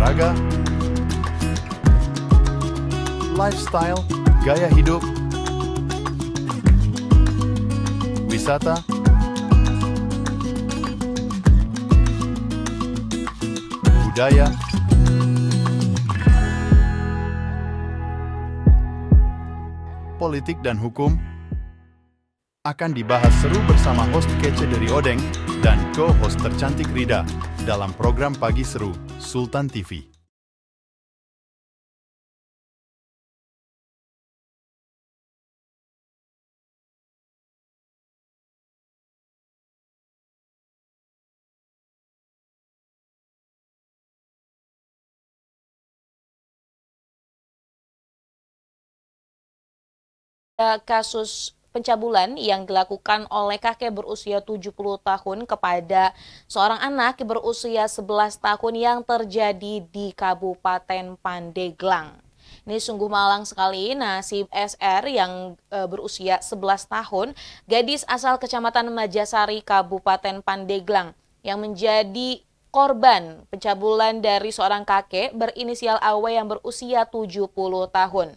olahraga, lifestyle, gaya hidup, wisata, budaya, politik dan hukum akan dibahas seru bersama host kece dari Odeng dan co-host tercantik Rida dalam program Pagi Seru Sultan TV. Kasus pencabulan yang dilakukan oleh kakek berusia 70 tahun kepada seorang anak berusia 11 tahun yang terjadi di Kabupaten Pandeglang. Ini sungguh malang sekali nasib SR yang berusia 11 tahun, gadis asal Kecamatan Majasari, Kabupaten Pandeglang, yang menjadi korban pencabulan dari seorang kakek berinisial AW yang berusia 70 tahun.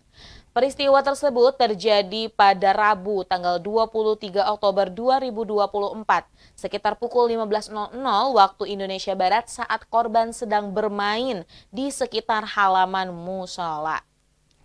Peristiwa tersebut terjadi pada Rabu tanggal 23 Oktober 2024 sekitar pukul 15.00 waktu Indonesia Barat saat korban sedang bermain di sekitar halaman musola.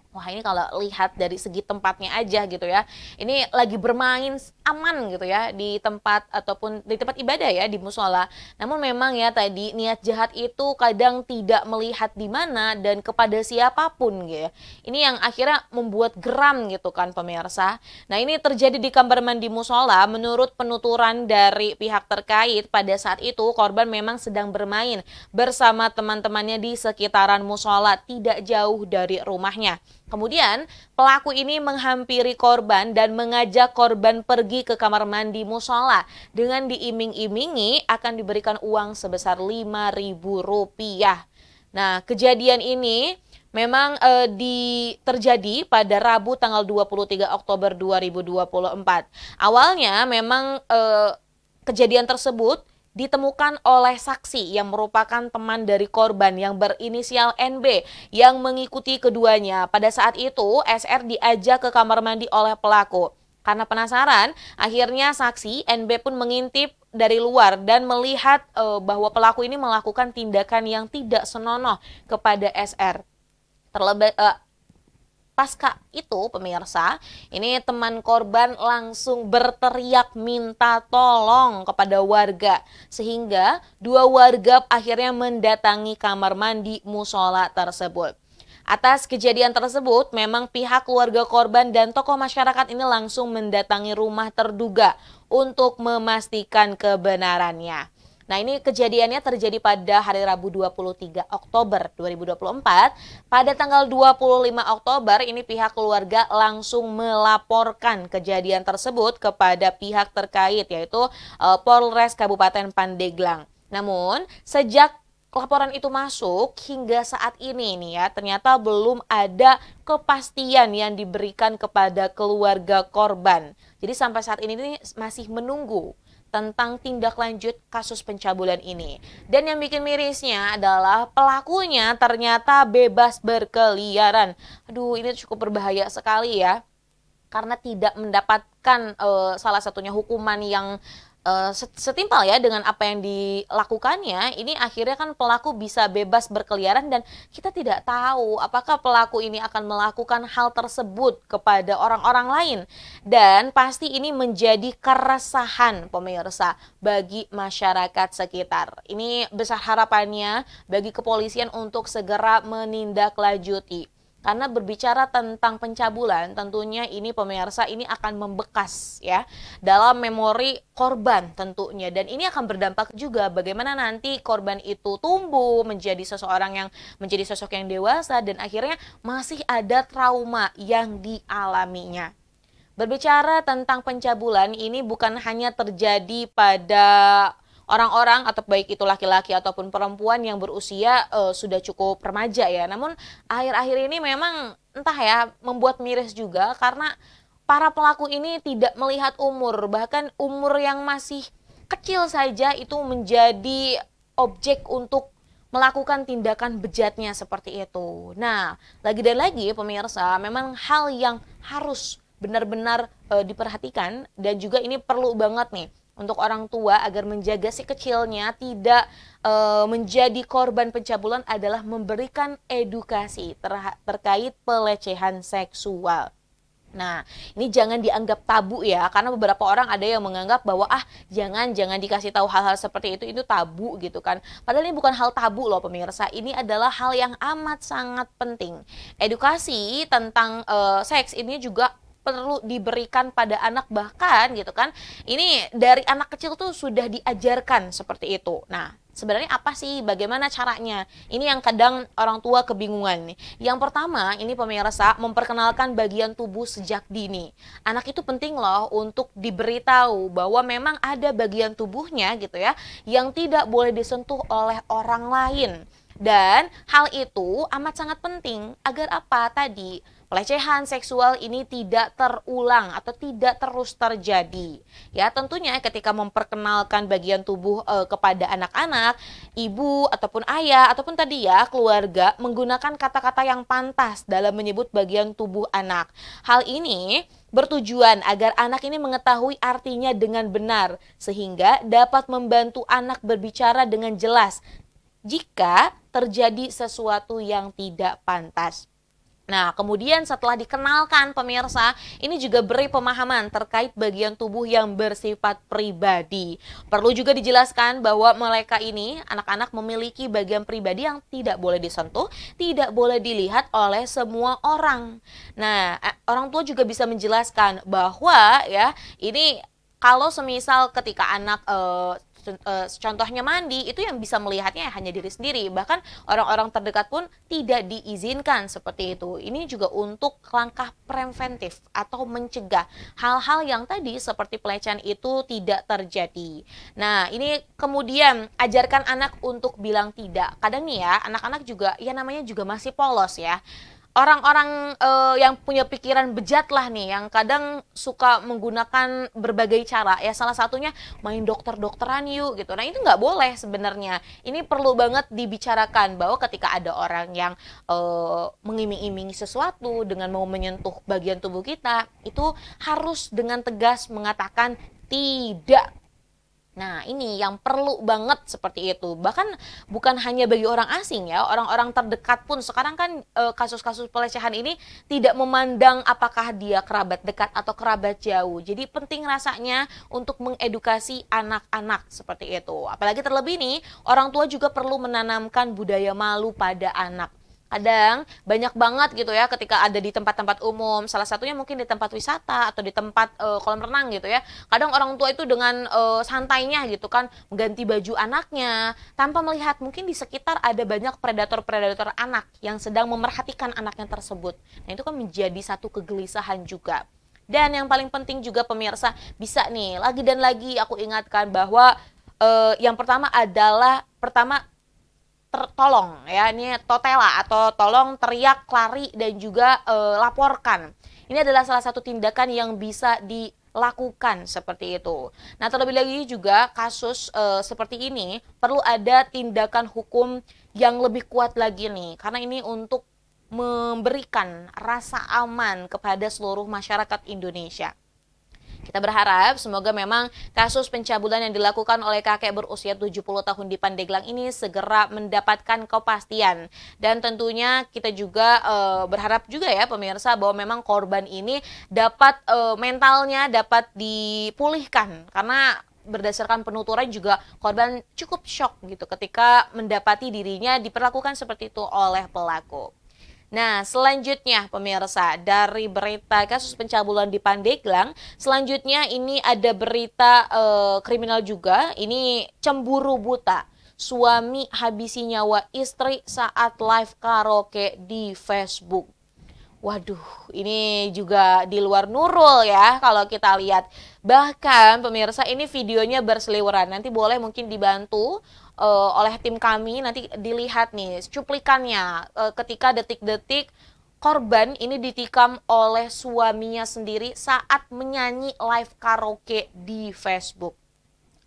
Wah, ini kalau lihat dari segi tempatnya aja gitu ya, ini lagi bermain aman gitu ya di tempat ataupun di tempat ibadah ya, di musola. Namun memang ya tadi niat jahat itu kadang tidak melihat di mana dan kepada siapapun gitu ya. Ini yang akhirnya membuat geram gitu kan pemirsa. Nah, ini terjadi di kamar mandi musola. Menurut penuturan dari pihak terkait, pada saat itu korban memang sedang bermain bersama teman-temannya di sekitaran musola tidak jauh dari rumahnya. Kemudian pelaku ini menghampiri korban dan mengajak korban pergi ke kamar mandi musola dengan diiming-imingi akan diberikan uang sebesar Rp5.000. Nah, kejadian ini memang terjadi pada Rabu tanggal 23 Oktober 2024. Awalnya memang kejadian tersebut ditemukan oleh saksi yang merupakan teman dari korban yang berinisial NB yang mengikuti keduanya. Pada saat itu, SR diajak ke kamar mandi oleh pelaku. Karena penasaran, akhirnya saksi NB pun mengintip dari luar dan melihat bahwa pelaku ini melakukan tindakan yang tidak senonoh kepada SR. Terlebih pasca itu pemirsa, ini teman korban langsung berteriak minta tolong kepada warga. Sehingga dua warga akhirnya mendatangi kamar mandi musola tersebut. Atas kejadian tersebut, memang pihak keluarga korban dan tokoh masyarakat ini langsung mendatangi rumah terduga untuk memastikan kebenarannya. Nah, ini kejadiannya terjadi pada hari Rabu 23 Oktober 2024. Pada tanggal 25 Oktober, ini pihak keluarga langsung melaporkan kejadian tersebut kepada pihak terkait, yaitu Polres Kabupaten Pandeglang. Namun, sejak laporan itu masuk hingga saat ini nih ya, ternyata belum ada kepastian yang diberikan kepada keluarga korban. Jadi sampai saat ini masih menunggu tentang tindak lanjut kasus pencabulan ini. Dan yang bikin mirisnya adalah pelakunya ternyata bebas berkeliaran. Aduh, ini cukup berbahaya sekali ya. Karena tidak mendapatkan salah satunya hukuman yang setimpal ya dengan apa yang dilakukannya. Ini akhirnya kan pelaku bisa bebas berkeliaran dan kita tidak tahu apakah pelaku ini akan melakukan hal tersebut kepada orang-orang lain. Dan pasti ini menjadi keresahan pemirsa bagi masyarakat sekitar. Ini besar harapannya bagi kepolisian untuk segera menindaklanjuti. Karena berbicara tentang pencabulan, tentunya ini pemirsa ini akan membekas ya dalam memori korban tentunya. Dan ini akan berdampak juga bagaimana nanti korban itu tumbuh menjadi seseorang yang menjadi sosok yang dewasa dan akhirnya masih ada trauma yang dialaminya. Berbicara tentang pencabulan, ini bukan hanya terjadi pada orang-orang atau baik itu laki-laki ataupun perempuan yang berusia sudah cukup remaja ya. Namun akhir-akhir ini memang entah ya membuat miris juga karena para pelaku ini tidak melihat umur, bahkan umur yang masih kecil saja itu menjadi objek untuk melakukan tindakan bejatnya seperti itu. Nah, lagi dan lagi pemirsa, memang hal yang harus benar-benar diperhatikan, dan juga ini perlu banget nih untuk orang tua agar menjaga si kecilnya tidak menjadi korban pencabulan adalah memberikan edukasi terkait pelecehan seksual. Nah, ini jangan dianggap tabu ya, karena beberapa orang ada yang menganggap bahwa jangan dikasih tahu hal-hal seperti itu tabu gitu kan. Padahal ini bukan hal tabu loh pemirsa, ini adalah hal yang amat sangat penting. Edukasi tentang seks ini juga perlu diberikan pada anak, bahkan gitu kan. Ini dari anak kecil tuh sudah diajarkan seperti itu. Nah, sebenarnya apa sih, bagaimana caranya? Ini yang kadang orang tua kebingungan nih. Yang pertama, ini pemirsa, memperkenalkan bagian tubuh sejak dini. Anak itu penting loh untuk diberitahu bahwa memang ada bagian tubuhnya gitu ya, yang tidak boleh disentuh oleh orang lain. Dan hal itu amat sangat penting agar apa tadi? Pelecehan seksual ini tidak terulang atau tidak terus terjadi. Ya, tentunya ketika memperkenalkan bagian tubuh kepada anak-anak, ibu ataupun ayah ataupun tadi ya keluarga menggunakan kata-kata yang pantas dalam menyebut bagian tubuh anak. Hal ini bertujuan agar anak ini mengetahui artinya dengan benar sehingga dapat membantu anak berbicara dengan jelas jika terjadi sesuatu yang tidak pantas. Nah, kemudian setelah dikenalkan pemirsa, ini juga beri pemahaman terkait bagian tubuh yang bersifat pribadi. Perlu juga dijelaskan bahwa mereka ini, anak-anak memiliki bagian pribadi yang tidak boleh disentuh, tidak boleh dilihat oleh semua orang. Nah, orang tua juga bisa menjelaskan bahwa ya, ini kalau semisal ketika anak contohnya mandi, itu yang bisa melihatnya hanya diri sendiri, bahkan orang-orang terdekat pun tidak diizinkan seperti itu. Ini juga untuk langkah preventif atau mencegah hal-hal yang tadi seperti pelecehan itu tidak terjadi. Nah, ini kemudian ajarkan anak untuk bilang tidak. Kadang nih ya, anak-anak juga ya namanya juga masih polos ya. Orang-orang yang punya pikiran bejat lah nih, yang kadang suka menggunakan berbagai cara ya, salah satunya main dokter-dokteran yuk gitu. Nah, itu nggak boleh sebenarnya. Ini perlu banget dibicarakan bahwa ketika ada orang yang mengiming-imingi sesuatu dengan mau menyentuh bagian tubuh kita, itu harus dengan tegas mengatakan tidak. Nah, ini yang perlu banget seperti itu. Bahkan bukan hanya bagi orang asing ya, orang-orang terdekat pun sekarang kan kasus-kasus pelecehan ini tidak memandang apakah dia kerabat dekat atau kerabat jauh. Jadi penting rasanya untuk mengedukasi anak-anak seperti itu. Apalagi terlebih nih, orang tua juga perlu menanamkan budaya malu pada anak. Kadang banyak banget gitu ya ketika ada di tempat-tempat umum, salah satunya mungkin di tempat wisata atau di tempat kolam renang gitu ya. Kadang orang tua itu dengan santainya gitu kan mengganti baju anaknya tanpa melihat mungkin di sekitar ada banyak predator-predator anak yang sedang memerhatikan anaknya tersebut. Nah, itu kan menjadi satu kegelisahan juga. Dan yang paling penting juga pemirsa, bisa nih lagi dan lagi aku ingatkan bahwa yang pertama adalah tolong ya, ini totela atau tolong teriak, lari, dan juga laporkan. Ini adalah salah satu tindakan yang bisa dilakukan seperti itu. Nah, terlebih lagi juga kasus seperti ini perlu ada tindakan hukum yang lebih kuat lagi nih, karena ini untuk memberikan rasa aman kepada seluruh masyarakat Indonesia. Kita berharap semoga memang kasus pencabulan yang dilakukan oleh kakek berusia 70 tahun di Pandeglang ini segera mendapatkan kepastian. Dan tentunya kita juga berharap juga ya pemirsa bahwa memang korban ini dapat mentalnya dapat dipulihkan. Karena berdasarkan penuturan juga korban cukup shock gitu ketika mendapati dirinya diperlakukan seperti itu oleh pelaku. Nah, selanjutnya pemirsa, dari berita kasus pencabulan di Pandeglang, selanjutnya ini ada berita kriminal juga. Ini cemburu buta, suami habisi nyawa istri saat live karaoke di Facebook. Waduh, ini juga di luar Nurul ya kalau kita lihat. Bahkan pemirsa, ini videonya berseliweran. Nanti boleh mungkin dibantu oleh tim kami, nanti dilihat nih cuplikannya ketika detik-detik korban ini ditikam oleh suaminya sendiri saat menyanyi live karaoke di Facebook.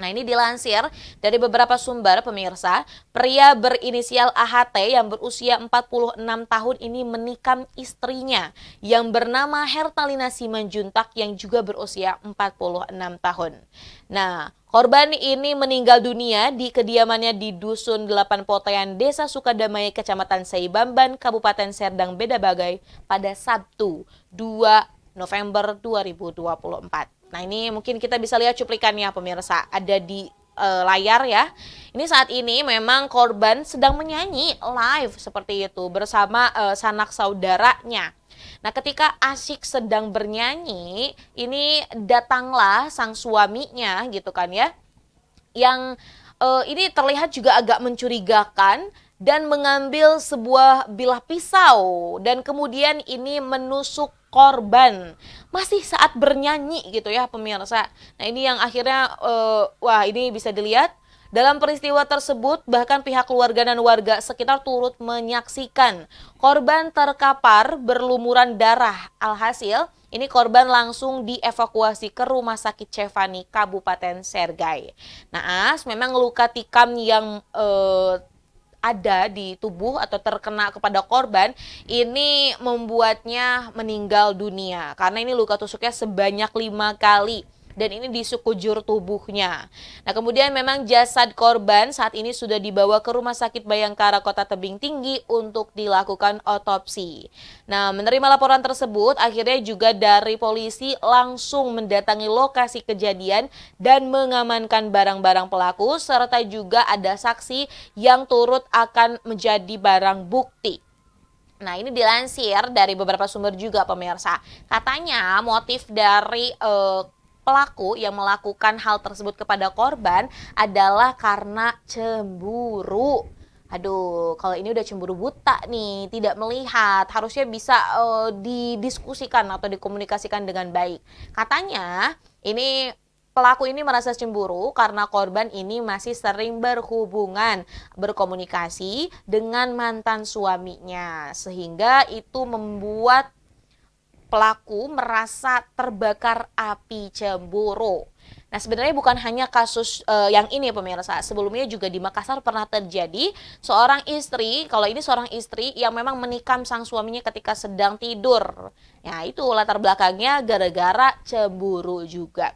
Nah, ini dilansir dari beberapa sumber pemirsa, pria berinisial AHT yang berusia 46 tahun ini menikam istrinya yang bernama Hertalina Simanjuntak yang juga berusia 46 tahun. Nah, korban ini meninggal dunia di kediamannya di Dusun 8 Potean, Desa Sukadamai, Kecamatan Saibamban, Kabupaten Serdang Bedabagai pada Sabtu 2 November 2024. Nah, ini mungkin kita bisa lihat cuplikannya pemirsa, ada di layar ya. Ini saat ini memang korban sedang menyanyi live seperti itu bersama sanak saudaranya. Nah, ketika asyik sedang bernyanyi, ini datanglah sang suaminya gitu kan ya. Yang ini terlihat juga agak mencurigakan dan mengambil sebuah bilah pisau dan kemudian ini menusuk korban masih saat bernyanyi gitu ya pemirsa. Nah, ini yang akhirnya wah, ini bisa dilihat dalam peristiwa tersebut bahkan pihak keluarga dan warga sekitar turut menyaksikan korban terkapar berlumuran darah. Alhasil ini korban langsung dievakuasi ke Rumah Sakit Cevani Kabupaten Sergai. Naas memang luka tikam yang ada di tubuh atau terkena kepada korban ini membuatnya meninggal dunia karena ini luka tusuknya sebanyak 5 kali dan ini di sekujur tubuhnya. Nah, kemudian memang jasad korban saat ini sudah dibawa ke Rumah Sakit Bayangkara Kota Tebing Tinggi untuk dilakukan otopsi. Nah, menerima laporan tersebut akhirnya juga dari polisi langsung mendatangi lokasi kejadian dan mengamankan barang-barang pelaku serta juga ada saksi yang turut akan menjadi barang bukti. Nah, ini dilansir dari beberapa sumber juga pemirsa. Katanya motif dari pelaku yang melakukan hal tersebut kepada korban adalah karena cemburu. Aduh, kalau ini udah cemburu buta nih, tidak melihat, harusnya bisa didiskusikan atau dikomunikasikan dengan baik. Katanya, ini pelaku ini merasa cemburu karena korban ini masih sering berhubungan, berkomunikasi dengan mantan suaminya, sehingga itu membuat pelaku merasa terbakar api cemburu. Nah, sebenarnya bukan hanya kasus yang ini pemirsa. Sebelumnya juga di Makassar pernah terjadi seorang istri, kalau ini seorang istri yang memang menikam sang suaminya ketika sedang tidur. Ya, itu latar belakangnya gara-gara cemburu juga.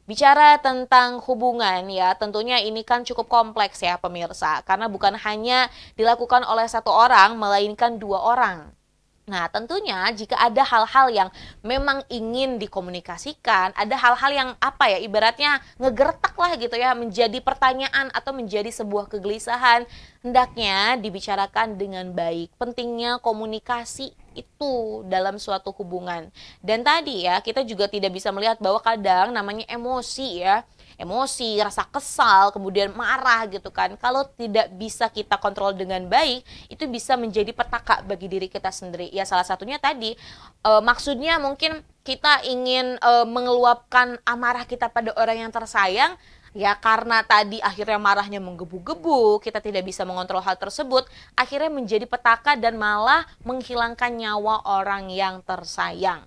Bicara tentang hubungan ya, tentunya ini kan cukup kompleks ya pemirsa. Karena bukan hanya dilakukan oleh satu orang, melainkan 2 orang. Nah, tentunya jika ada hal-hal yang memang ingin dikomunikasikan, ada hal-hal yang apa ya, ibaratnya ngegertak lah gitu ya, menjadi pertanyaan atau menjadi sebuah kegelisahan, hendaknya dibicarakan dengan baik. Pentingnya komunikasi itu dalam suatu hubungan. Dan tadi ya, kita juga tidak bisa melihat bahwa kadang namanya emosi ya, emosi, rasa kesal, kemudian marah gitu kan. Kalau tidak bisa kita kontrol dengan baik, itu bisa menjadi petaka bagi diri kita sendiri. Ya, salah satunya tadi maksudnya mungkin kita ingin mengeluapkan amarah kita pada orang yang tersayang. Ya, karena tadi akhirnya marahnya menggebu-gebu, kita tidak bisa mengontrol hal tersebut, akhirnya menjadi petaka dan malah menghilangkan nyawa orang yang tersayang.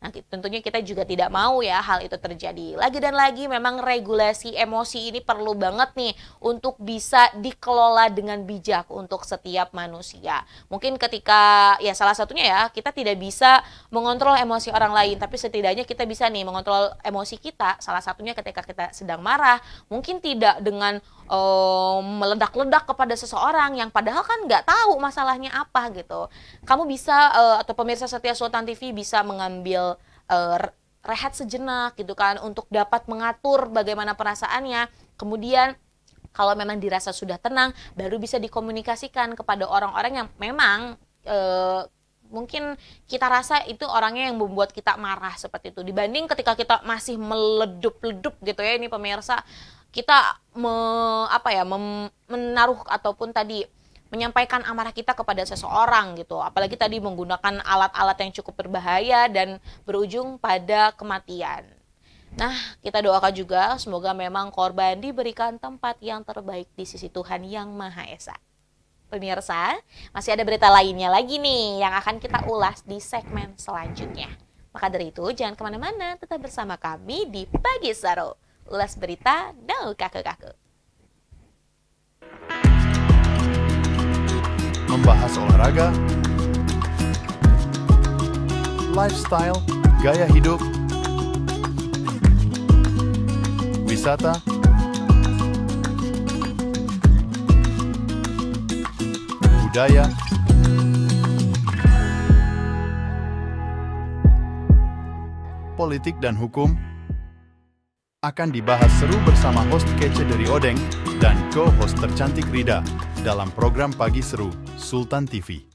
Nanti tentunya kita juga tidak mau ya hal itu terjadi. Lagi dan lagi memang regulasi emosi ini perlu banget nih untuk bisa dikelola dengan bijak untuk setiap manusia. Mungkin ketika ya salah satunya ya kita tidak bisa mengontrol emosi orang lain, tapi setidaknya kita bisa nih mengontrol emosi kita. Salah satunya ketika kita sedang marah, mungkin tidak dengan meledak-ledak kepada seseorang yang padahal kan nggak tahu masalahnya apa gitu. Kamu bisa atau pemirsa setia Sultan TV bisa mengambil rehat sejenak gitu kan untuk dapat mengatur bagaimana perasaannya. Kemudian kalau memang dirasa sudah tenang, baru bisa dikomunikasikan kepada orang-orang yang memang mungkin kita rasa itu orangnya yang membuat kita marah seperti itu. Dibanding ketika kita masih meledup-ledup gitu ya ini pemirsa, kita menaruh ataupun tadi menyampaikan amarah kita kepada seseorang gitu. Apalagi tadi menggunakan alat-alat yang cukup berbahaya dan berujung pada kematian. Nah, kita doakan juga semoga memang korban diberikan tempat yang terbaik di sisi Tuhan Yang Maha Esa. Pemirsa, masih ada berita lainnya lagi nih yang akan kita ulas di segmen selanjutnya. Maka dari itu, jangan kemana-mana, tetap bersama kami di Pagi Seru. Ulas berita, no kakek-kakek. Membahas olahraga, lifestyle, gaya hidup, wisata, budaya, politik dan hukum akan dibahas seru bersama host kece dari Odeng dan co-host tercantik Rida dalam program Pagi Seru Sultan TV.